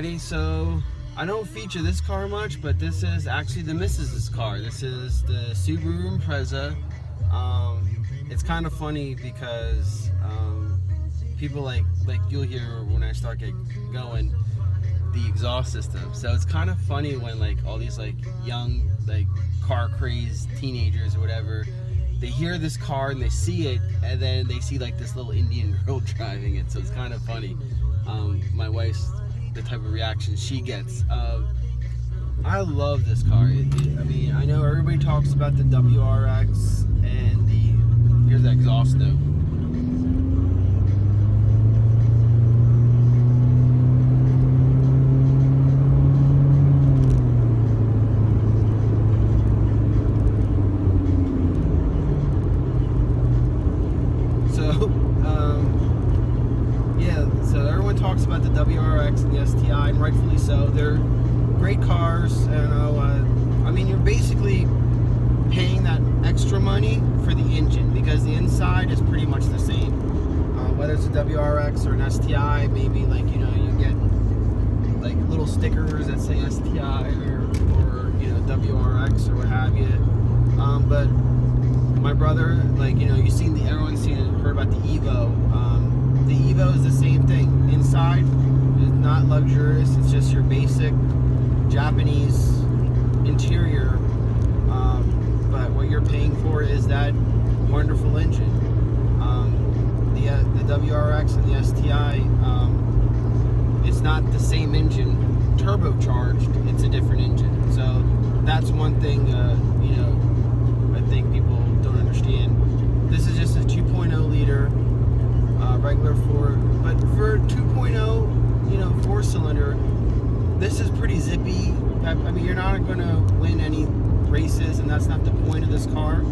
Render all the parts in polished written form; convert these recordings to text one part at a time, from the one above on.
Alrighty, so I don't feature this car much, but this is actually the missus's car. This is the Subaru Impreza. It's kind of funny because people like you'll hear when I start going the exhaust system. So it's kind of funny when like all these like young like car crazed teenagers or whatever, they hear this car and they see it, and then they see like this little Indian girl driving it. So it's kind of funny. My wife's the type of reaction she gets. I love this car. I mean, I know everybody talks about the WRX and here's the exhaust note. So everyone talks about the WRX and the STI, and rightfully so. They're great cars, and I mean, you're basically paying that extra money for the engine because the inside is pretty much the same. Whether it's a WRX or an STI, maybe like you get like little stickers that say STI or WRX or what have you. But my brother, like you've seen everyone's heard about the Evo. The Evo is the same thing. Inside is not luxurious. It's just your basic Japanese interior. But what you're paying for is that wonderful engine. The WRX and the STI, it's not the same engine turbocharged. It's a different engine. So that's one thing I think people don't understand. This is just a 2.0 liter. Regular but for 2.0, 4-cylinder, this is pretty zippy. I mean, you're not going to win any races, and that's not the point of this car.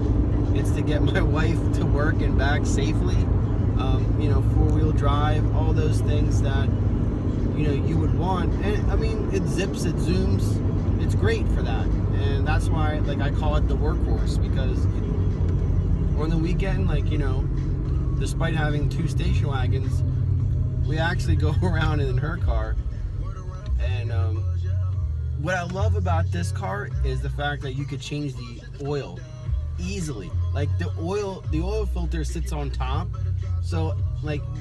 It's to get my wife to work and back safely. 4-wheel drive, all those things that you would want. And I mean, it zips, it zooms. It's great for that, and that's why I call it the workhorse, because on the weekend, despite having 2 station wagons, we actually go around in her car. And what I love about this car is the fact that you could change the oil easily. Like the oil filter sits on top, so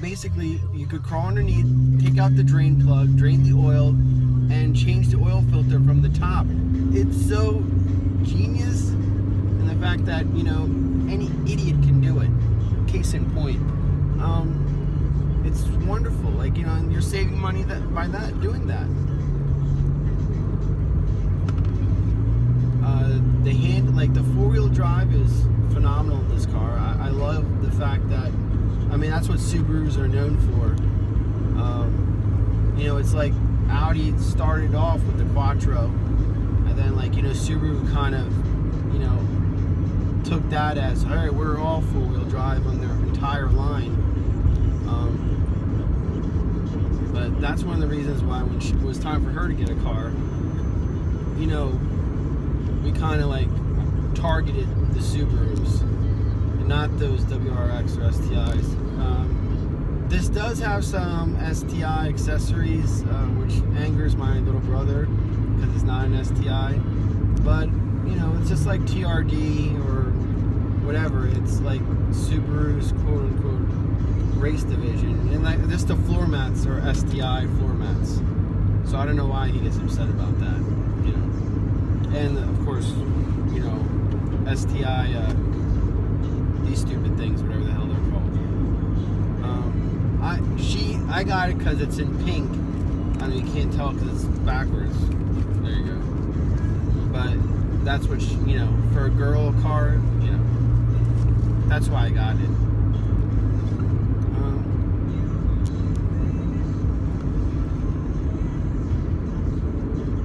basically you could crawl underneath, take out the drain plug, drain the oil, and change the oil filter from the top. It's so genius, and the fact that any idiot can do it. Case in point, it's wonderful. And you're saving money by doing that. The 4-wheel drive is phenomenal in this car. I love the fact that, I mean, that's what Subarus are known for. It's like Audi started off with the Quattro, and then Subaru kind of took that as, all right, we're all 4-wheel drive on their entire line. But that's one of the reasons why when it was time for her to get a car, we kind of targeted the Subarus and not those WRX or STIs. This does have some STI accessories, which angers my little brother because it's not an STI. But it's just like TRD or whatever. It's like Subaru's quote unquote race division, and just the floor mats are STI floor mats. So I don't know why he gets upset about that. And of course, STI, these stupid things, whatever the hell they're called. I got it because it's in pink. I mean, you can't tell because it's backwards. There you go. But that's what for a girl car, that's why I got it.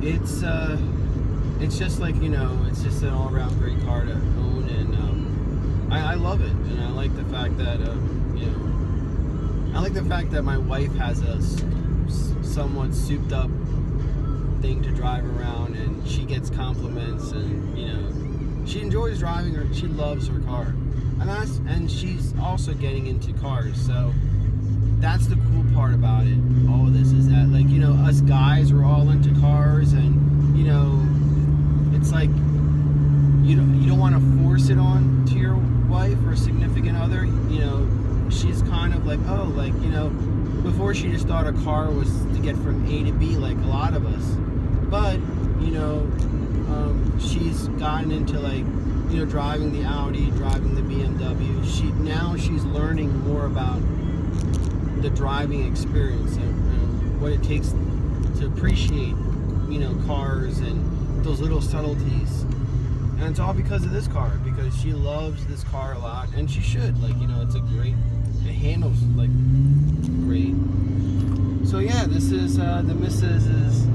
It's just it's just an all-around great car to own, and I love it, and I like the fact that I like the fact that my wife has a somewhat souped-up thing to drive around, and she gets compliments, and she enjoys driving her. She loves her car, and she's also getting into cars, so that's the cool part about it. All of this is that, like, you know, us guys are all into cars, and you know, it's like you don't want to force it on to your wife or significant other. You know, she's kind of like, oh, like, you know, before she just thought a car was to get from A to B, like a lot of us. But you know, she's gotten into, like, you know, driving the Audi, driving the BMW. She's learning more about the driving experience and what it takes to appreciate, you know, cars and those little subtleties. And it's all because of this car, because she loves this car a lot, and she should. Like, you know, it handles like great. So yeah, this is the Mrs.'s